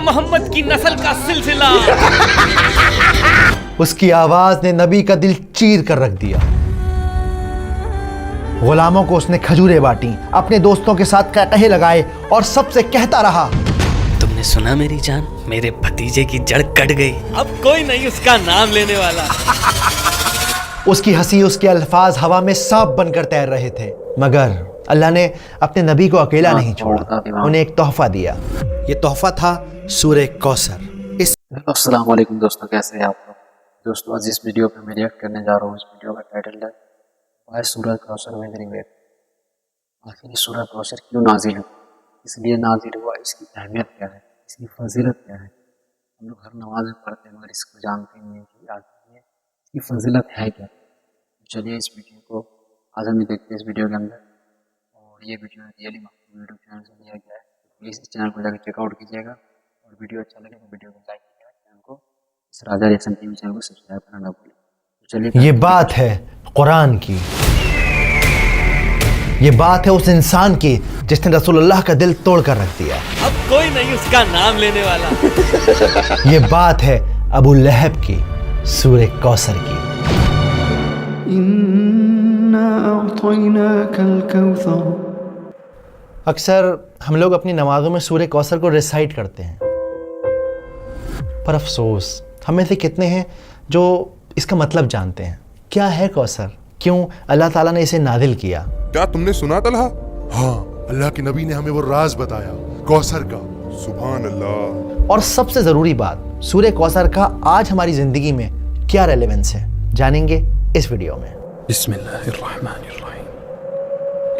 محمد کی نسل کا سلسلہ. اس کی آواز نے نبی کا دل چیر کر رکھ دیا. غلاموں کو اس نے کھجوریں بانٹی، اپنے دوستوں کے ساتھ قہقہے لگائے اور سب سے کہتا رہا، تم نے سنا میری جان، میرے بھتیجے کی جڑ کٹ گئی، اب کوئی نہیں اس کا نام لینے والا. اس کی ہنسی، اس کے الفاظ ہوا میں سانپ بن کر تیر رہے تھے. مگر اللہ نے اپنے نبی کو اکیلا نہیں چھوڑا، انہیں ایک تحفہ دیا. یہ تحفہ تھا سورہ کوثر. السلام علیکم دوستوں، کیسے ہیں آپ لوگ؟ دوستوں آج اس ویڈیو پہ میں ریئیکٹ کرنے جا رہا ہوں. اس ویڈیو کا ٹائٹل ہے آج سورہ کوثر میں میری ویٹ. آخر یہ سورہ کوثر کیوں نازل ہوا، اس لیے نازل ہوا، اس کی اہمیت کیا ہے، اس کی فضیلت کیا ہے. ہم لوگ ہر نماز میں پڑھتے ہیں مگر اس کو جانتے نہیں ہیں کہ آخر اس کی فضیلت ہے کیا. چلیے اس ویڈیو کو آج ہم دیکھتے ہیں اس ویڈیو کے اندر. اور یہ ویڈیو ریئلی مختلف یوٹیوب چینل سے لیا گیا ہے. پلیز اس چینل کو جا کے چیک آؤٹ کیجیے گا، اور ویڈیو اچھا لگے تو ویڈیو کو لائک کیجیے گا. چینل کو اس راجہ ریئیکشن ٹی وی چینل کو سبسکرائب کرنا نہ بھولیں. چلیے یہ بات ہے قرآن کی، یہ بات ہے اس انسان کی جس نے رسول اللہ کا دل توڑ کر رکھ دیا. اب کوئی نہیں اس کا نام لینے والا. یہ بات ہے ابو لہب کی، سورہ کوثر کی. اکثر ہم لوگ اپنی نمازوں میں سورہ کوثر کو ریسائٹ کرتے ہیں، پر افسوس ہم میں سے کتنے ہیں جو اس کا مطلب جانتے ہیں. کیا ہے کوثر؟ کیوں اللہ تعالیٰ نے اسے نازل کیا؟ کیا تم نے سنا طلحہ؟ ہاں، اللہ کے نبی نے ہمیں وہ راز بتایا کوثر کا. سبحان اللہ. اور سب سے ضروری بات، سورہ کوثر کا آج ہماری زندگی میں کیا ریلیونس ہے، جانیں گے اس ویڈیو میں. بسم اللہ الرحمن الرحیم.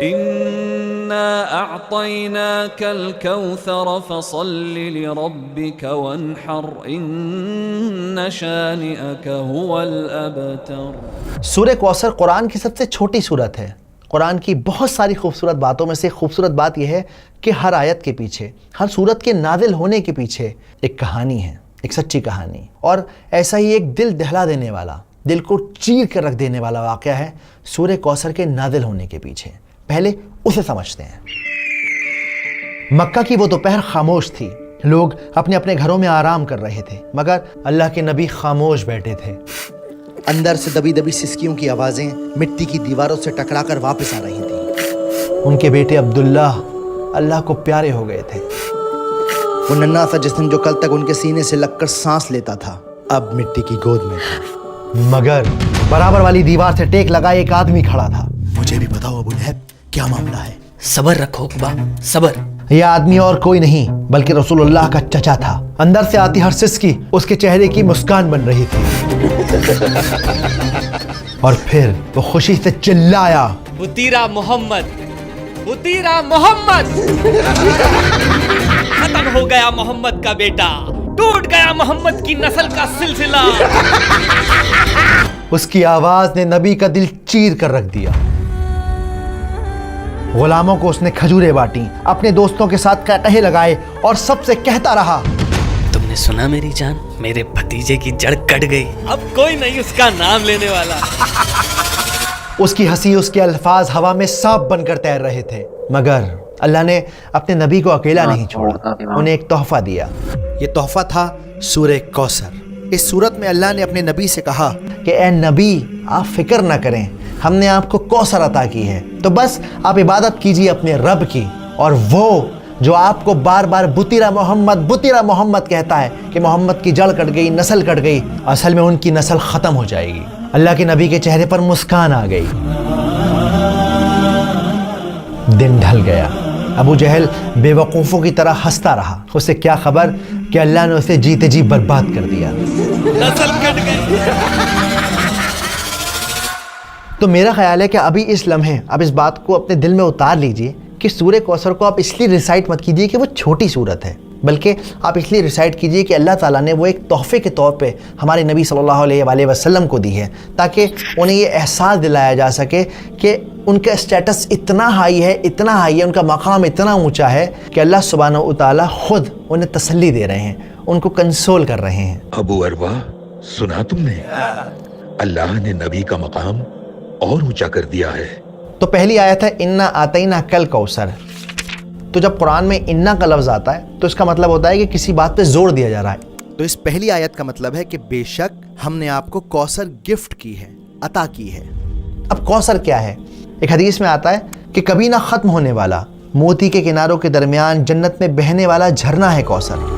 إنا أعطيناك الكوثر فصل لربك وانحر إن شانئك هو الأبتر. سورہ کوثر قرآن کی سب سے چھوٹی سورت ہے. قرآن کی بہت ساری خوبصورت باتوں میں سے خوبصورت بات یہ ہے کہ ہر آیت کے پیچھے، ہر سورت کے نازل ہونے کے پیچھے ایک کہانی ہے، ایک سچی کہانی. اور ایسا ہی ایک دل دہلا دینے والا، دل کو چیر کر رکھ دینے والا واقعہ ہے سورہ کوثر کے نازل ہونے کے پیچھے. پہلے اسے سمجھتے ہیں. مکہ کی وہ دوپہر خاموش تھی. لوگ اپنے اپنے گھروں میں آرام کر رہے تھے، مگر اللہ کے نبی خاموش بیٹھے تھے. اندر سے دبی دبی سسکیوں کی آوازیں مٹی کی دیواروں سے ٹکرا کر واپس آ رہی تھیں. ان کے بیٹے عبداللہ اللہ کو پیارے ہو گئے تھے. وہ ننھا سا جسم جو کل تک ان کے سینے سے لگ کر سانس لیتا تھا، اب مٹی کی گود میں تھا. مگر برابر والی دیوار سے ٹیک لگائے ایک آدمی کھڑا تھا. مجھے بھی بتاؤ ابو لہب، کیا معاملہ ہے؟ صبر رکھو اقبا، صبر. یہ آدمی اور کوئی نہیں بلکہ رسول اللہ کا چچا تھا. اندر سے آتی ہر سسکی اس کے چہرے کی مسکان بن رہی تھی. اور پھر وہ خوشی سے چلایا، بطیرہ محمد، بطیرہ محمد. ختم ہو گیا محمد کا بیٹا، ٹوٹ گیا محمد کی نسل کا سلسلہ. اس کی آواز نے نبی کا دل چیر کر رکھ دیا. غلاموں کو اس نے کھجوریں بانٹی، اپنے دوستوں کے ساتھ قہقہے لگائے اور سب سے کہتا رہا، تم نے سنا میری جان، میرے بھتیجے کی جڑ کٹ گئی، اب کوئی نہیں اس کا نام لینے والا. اس کی ہنسی، اس کے الفاظ ہوا میں سانپ بن کر تیر رہے تھے. مگر اللہ نے اپنے نبی کو اکیلا نہیں چھوڑا، انہیں ایک تحفہ دیا. یہ تحفہ تھا سورہ کوثر. اس سورت میں اللہ نے اپنے نبی سے کہا کہ اے نبی، آپ فکر نہ کریں، ہم نے آپ کو کوثر عطا کی ہے، تو بس آپ عبادت کیجیے اپنے رب کی. اور وہ جو آپ کو بار بار بطیرہ محمد، بطیرہ محمد کہتا ہے کہ محمد کی جڑ کٹ گئی، نسل کٹ گئی، اصل میں ان کی نسل ختم ہو جائے گی. اللہ کے نبی کے چہرے پر مسکان آ گئی. دن ڈھل گیا. ابو جہل بے وقوفوں کی طرح ہنستا رہا. اسے کیا خبر کہ اللہ نے اسے جیتے جی برباد کر دیا. نسل کٹ گئی. تو میرا خیال ہے کہ ابھی اس لمحے اب اس بات کو اپنے دل میں اتار لیجئے کہ سورہ کوثر کو آپ اس لیے ریسائٹ مت کیجیے کہ وہ چھوٹی سورت ہے، بلکہ آپ اس لیے ریسائٹ کیجیے کہ اللہ تعالیٰ نے وہ ایک تحفے کے طور پہ ہمارے نبی صلی اللہ علیہ وآلہ وسلم کو دی ہے، تاکہ انہیں یہ احساس دلایا جا سکے کہ ان کا اسٹیٹس اتنا ہائی ہے، اتنا ہائی ہے، ان کا مقام اتنا اونچا ہے کہ اللہ سبحانہ وتعالیٰ خود انہیں تسلی دے رہے ہیں، ان کو کنسول کر رہے ہیں. ابو اروا، سنا تم نے؟ اللہ نے نبی کا مقام اور اونچا کر دیا ہے. تو پہلی آیت ہے انا آتینا کل کوثر. تو جب قرآن میں انا کا لفظ آتا ہے تو اس کا مطلب ہوتا ہے کہ کسی بات پہ زور دیا جا رہا ہے. تو اس پہلی آیت کا مطلب ہے کہ بے شک ہم نے آپ کو کوثر گفٹ کی ہے، عطا کی ہے. اب کوثر کیا ہے؟ ایک حدیث میں آتا ہے کہ کبھی نہ ختم ہونے والا موتی کے کناروں کے درمیان جنت میں بہنے والا جھرنا ہے کوثر.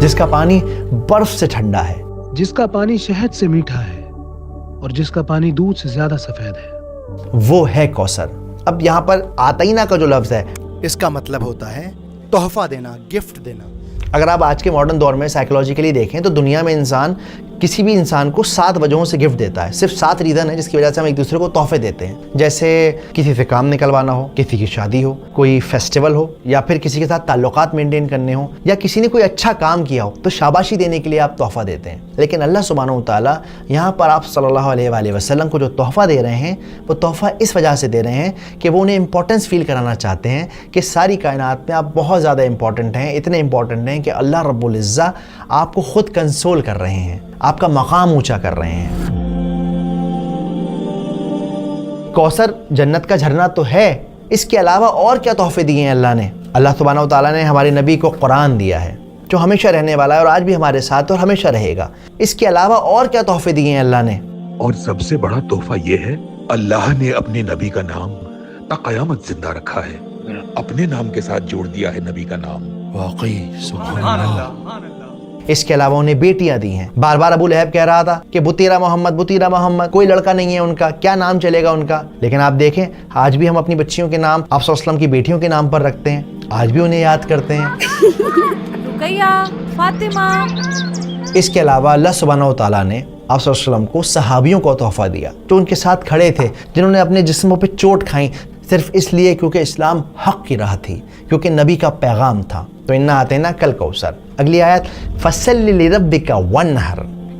جس کا پانی برف سے ٹھنڈا ہے، جس کا پانی شہد سے میٹھا ہے اور جس کا پانی دودھ سے زیادہ سفید ہے، وہ ہے کوثر. اب یہاں پر آتینا کا جو لفظ ہے اس کا مطلب ہوتا ہے تحفہ دینا، گفٹ دینا. اگر آپ آج کے ماڈرن دور میں سائیکولوجیکلی دیکھیں تو دنیا میں انسان کسی بھی انسان کو 7 وجہوں سے گفٹ دیتا ہے. صرف 7 ریزن ہے جس کی وجہ سے ہم ایک دوسرے کو تحفے دیتے ہیں. جیسے کسی سے کام نکلوانا ہو، کسی کی شادی ہو، کوئی فیسٹیول ہو، یا پھر کسی کے ساتھ تعلقات مینٹین کرنے ہوں، یا کسی نے کوئی اچھا کام کیا ہو تو شاباشی دینے کے لیے آپ تحفہ دیتے ہیں. لیکن اللہ سبحانہ و تعالیٰ یہاں پر آپ صلی اللہ علیہ وآلہ وسلم کو جو تحفہ دے رہے ہیں وہ تحفہ اس وجہ سے دے رہے ہیں کہ وہ انہیں امپورٹنس فیل کرانا چاہتے ہیں کہ ساری کائنات میں آپ بہت زیادہ امپورٹنٹ ہیں، اتنے امپورٹنٹ ہیں کہ اللہ رب العزہ آپ کو خود کنسول کر رہے ہیں، آپ کا مقام اونچا کر رہے ہیں. کوثر جنت کا جھرنا تو ہے، اس کے علاوہ اور کیا تحفے دیے ہیں اللہ نے؟ اللہ سبحانہ و تعالیٰ نے ہمارے نبی کو قرآن دیا ہے جو ہمیشہ رہنے والا ہے اور آج بھی ہمارے ساتھ اور ہمیشہ رہے گا. اس کے علاوہ اور کیا تحفے دیے ہیں اللہ نے؟ اور سب سے بڑا تحفہ یہ ہے اللہ نے اپنے نبی کا نام تا قیامت زندہ رکھا ہے، اپنے نام کے ساتھ جوڑ دیا ہے نبی کا نام. واقعی سبحان اللہ. اس کے علاوہ انہیں بیٹیاں دی ہیں. بار بار ابو لہب کہہ رہا تھا کہ بطیرہ محمد، بطیرہ محمد، کوئی لڑکا نہیں ہے ان کا، کیا نام چلے گا ان کا؟ لیکن آپ دیکھیں آج بھی ہم اپنی بچیوں کے نام آپ صلی اللہ علیہ وسلم کی بیٹیوں کے نام پر رکھتے ہیں، آج بھی انہیں یاد کرتے ہیں. رقیہ، فاطمہ. اس کے علاوہ اللہ سبحانہ و تعالیٰ نے آپ صلی اللہ علیہ وسلم کو صحابیوں کو تحفہ دیا جو ان کے ساتھ کھڑے تھے، جنہوں نے اپنے جسموں پہ چوٹ کھائیں صرف اس لیے کیونکہ اسلام حق کی راہ تھی، کیونکہ نبی کا پیغام تھا. تو انا آتینا کل کوثر. اگلی آیت فصلی لربک وانحر.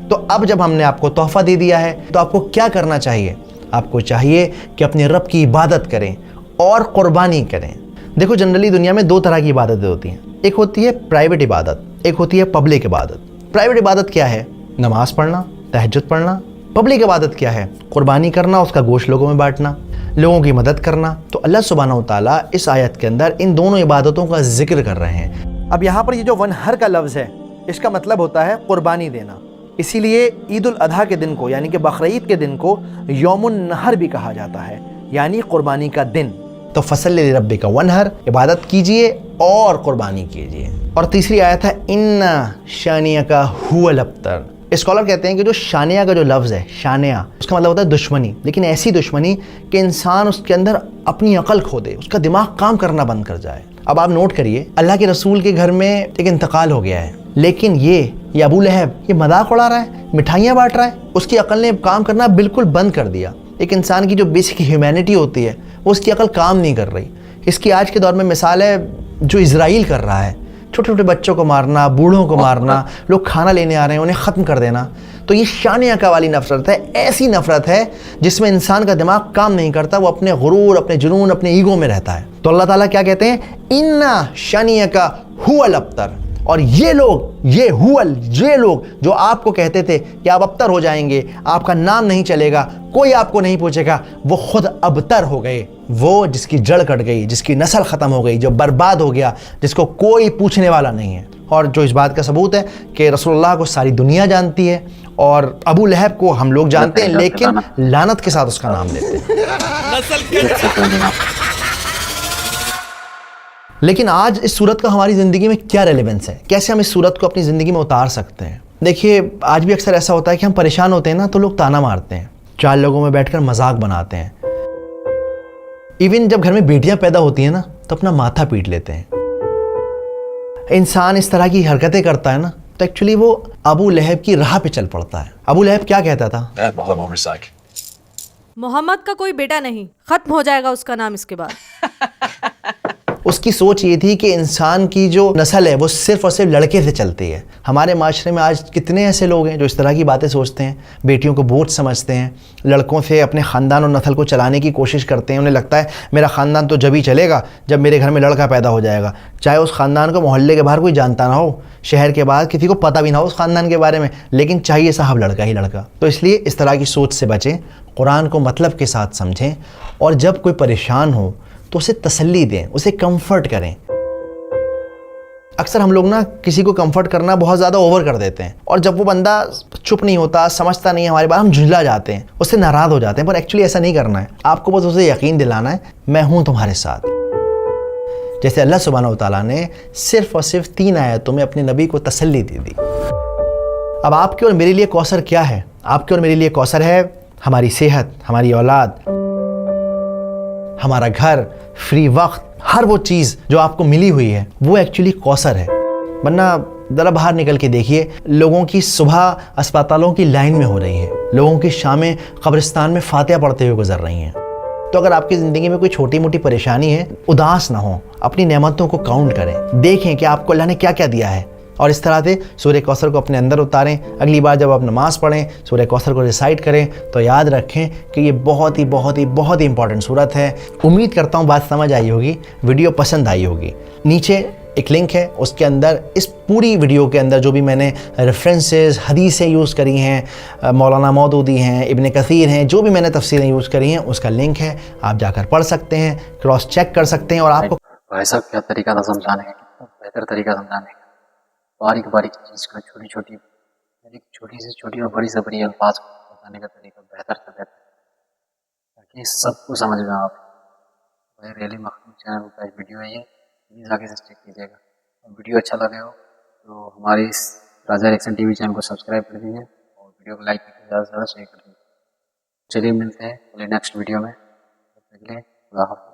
تو اب جب ہم نے آپ کو تحفہ دے دیا ہے تو آپ کو کیا کرنا چاہیے؟ آپ کو چاہیے کہ اپنے رب کی عبادت کریں اور قربانی کریں. دیکھو جنرلی دنیا میں 2 طرح کی عبادتیں ہوتی ہیں. ایک ہوتی ہے پرائیویٹ عبادت، ایک ہوتی ہے پبلک عبادت. پرائیویٹ عبادت کیا ہے؟ نماز پڑھنا، تہجد پڑھنا. پبلک عبادت کیا ہے؟ قربانی کرنا، اس کا گوشت لوگوں میں بانٹنا، لوگوں کی مدد کرنا. تو اللہ سبحانہ و تعالیٰ اس آیت کے اندر ان دونوں عبادتوں کا ذکر کر رہے ہیں. اب یہاں پر یہ جو ونحر کا لفظ ہے اس کا مطلب ہوتا ہے قربانی دینا. اسی لیے عید الاضحیٰ کے دن کو یعنی کہ بقرعید کے دن کو یوم النحر بھی کہا جاتا ہے، یعنی قربانی کا دن. تو فصلی لربک وانحر، عبادت کیجئے اور قربانی کیجئے. اور تیسری آیت ہے ان شانیک هو الابتر. اسکالر کہتے ہیں کہ جو شانیہ کا جو لفظ ہے، شانیہ اس کا مطلب ہوتا ہے دشمنی، لیکن ایسی دشمنی کہ انسان اس کے اندر اپنی عقل کھو دے، اس کا دماغ کام کرنا بند کر جائے. اب آپ نوٹ کریے اللہ کے رسول کے گھر میں ایک انتقال ہو گیا ہے، لیکن یہ ابو لہب یہ مذاق اڑا رہا ہے، مٹھائیاں بانٹ رہا ہے. اس کی عقل نے کام کرنا بالکل بند کر دیا. ایک انسان کی جو بیسک ہیومینٹی ہوتی ہے وہ اس کی عقل کام نہیں کر رہی. اس کی آج کے دور میں مثال ہے جو اسرائیل کر رہا ہے، چھوٹے چھوٹے بچوں کو مارنا، بوڑھوں کو مارنا، لوگ کھانا لینے آ رہے ہیں انہیں ختم کر دینا. تو یہ شانیہ کا والی نفرت ہے، ایسی نفرت ہے جس میں انسان کا دماغ کام نہیں کرتا، وہ اپنے غرور، اپنے جنون، اپنے ایگو میں رہتا ہے. تو اللہ تعالیٰ کیا کہتے ہیں؟ انا شانیک هو الابتر. اور یہ لوگ جو آپ کو کہتے تھے کہ آپ ابتر ہو جائیں گے، آپ کا نام نہیں چلے گا، کوئی آپ کو نہیں پوچھے گا، وہ خود ابتر ہو گئے. وہ جس کی جڑ کٹ گئی، جس کی نسل ختم ہو گئی، جو برباد ہو گیا، جس کو کوئی پوچھنے والا نہیں ہے. اور جو اس بات کا ثبوت ہے کہ رسول اللہ کو ساری دنیا جانتی ہے اور ابو لہب کو ہم لوگ جانتے ہیں لیکن لعنت کے ساتھ اس کا نام لیتے ہیں. لیکن آج اس صورت کا ہماری زندگی میں کیا ریلیونس ہے؟ کیسے ہم اس صورت کو اپنی زندگی میں اتار سکتے ہیں؟ دیکھیے آج بھی اکثر ایسا ہوتا ہے کہ ہم پریشان ہوتے ہیں نا تو لوگ تانا مارتے ہیں، 4 لوگوں میں بیٹھ کر مذاق بناتے ہیں. ایون جب گھر میں بیٹیاں پیدا ہوتی ہیں نا تو اپنا ماتھا پیٹ لیتے ہیں. انسان اس طرح کی حرکتیں کرتا ہے نا تو ایکچولی وہ ابو لہب کی راہ پہ چل پڑتا ہے. ابو لہب کیا کہتا تھا؟ محمد کا کوئی بیٹا نہیں، ختم ہو جائے گا اس کا نام اس کے بعد. اس کی سوچ یہ تھی کہ انسان کی جو نسل ہے وہ صرف اور صرف لڑکے سے چلتی ہے. ہمارے معاشرے میں آج کتنے ایسے لوگ ہیں جو اس طرح کی باتیں سوچتے ہیں, بیٹیوں کو بوجھ سمجھتے ہیں, لڑکوں سے اپنے خاندان اور نسل کو چلانے کی کوشش کرتے ہیں. انہیں لگتا ہے میرا خاندان تو جب ہی چلے گا جب میرے گھر میں لڑکا پیدا ہو جائے گا, چاہے اس خاندان کو محلے کے باہر کوئی جانتا نہ ہو, شہر کے باہر کسی کو پتہ بھی نہ ہو اس خاندان کے بارے میں, لیکن چاہیے صاحب لڑکا ہی لڑکا. تو اس لیے اس طرح کی سوچ سے بچیں, قرآن کو مطلب کے ساتھ سمجھیں, اور جب کوئی پریشان ہو تو اسے تسلی دیں, اسے کمفرٹ کریں. اکثر ہم لوگ نا کسی کو کمفرٹ کرنا بہت زیادہ اوور کر دیتے ہیں, اور جب وہ بندہ چپ نہیں ہوتا, سمجھتا نہیں ہے ہماری بات, ہم جھنجلا جاتے ہیں, اس سے ناراض ہو جاتے ہیں. پر ایکچولی ایسا نہیں کرنا ہے. آپ کو بس اسے یقین دلانا ہے میں ہوں تمہارے ساتھ. جیسے اللہ سبحانہ و تعالیٰ نے صرف اور صرف 3 آیتوں میں اپنے نبی کو تسلی دے دی. اب آپ کے اور میرے لیے کوثر کیا ہے؟ آپ کے اور میرے لیے کوثر ہے ہماری صحت, ہماری اولاد, ہمارا گھر, فری وقت, ہر وہ چیز جو آپ کو ملی ہوئی ہے وہ ایکچولی کوثر ہے. ورنہ ذرا باہر نکل کے دیکھیے, لوگوں کی صبح اسپتالوں کی لائن میں ہو رہی ہے, لوگوں کی شامیں قبرستان میں فاتحہ پڑھتے ہوئے گزر رہی ہیں. تو اگر آپ کی زندگی میں کوئی چھوٹی موٹی پریشانی ہے, اداس نہ ہوں, اپنی نعمتوں کو کاؤنٹ کریں, دیکھیں کہ آپ کو اللہ نے کیا کیا دیا ہے, اور اس طرح سے سورہ کوثر کو اپنے اندر اتاریں. اگلی بار جب آپ نماز پڑھیں سورہ کوثر کو ریسائٹ کریں تو یاد رکھیں کہ یہ بہت ہی بہت ہی بہت ہی امپورٹنٹ صورت ہے. امید کرتا ہوں بات سمجھ آئی ہوگی, ویڈیو پسند آئی ہوگی. نیچے ایک لنک ہے, اس کے اندر اس پوری ویڈیو کے اندر جو بھی میں نے ریفرنسز, حدیثیں یوز کری ہیں, مولانا مودودی ہیں, ابن کثیر ہیں, جو بھی میں نے تفسیریں یوز کری ہیں اس کا لنک ہے, آپ جا کر پڑھ سکتے ہیں, کراس چیک کر سکتے ہیں. اور آپ کو بھائی صاحب کیا طریقہ تھا سمجھانے کا, کتنا بہتر طریقہ سمجھانے کا, باریک باریک چیز کا, چھوٹی چھوٹی چھوٹی سے چھوٹی اور بڑی سے بڑی الفاظ کو بتانے کا طریقہ بہتر سے بہتر, تاکہ سب کو سمجھ میں آئے. بھائی ریلی مخدوم چینل کا ویڈیو ہے, یہ پلیز آگے سے چیک کیجیے گا. ویڈیو اچھا لگے ہو تو ہماری اس راجہ ریئیکشن ٹی وی چینل کو سبسکرائب کر دیجیے, اور ویڈیو کو لائک کر کے زیادہ سے زیادہ شیئر کر دیجیے. چلیے ملتے ہیں نیکسٹ ویڈیو میں. خدا حافظ.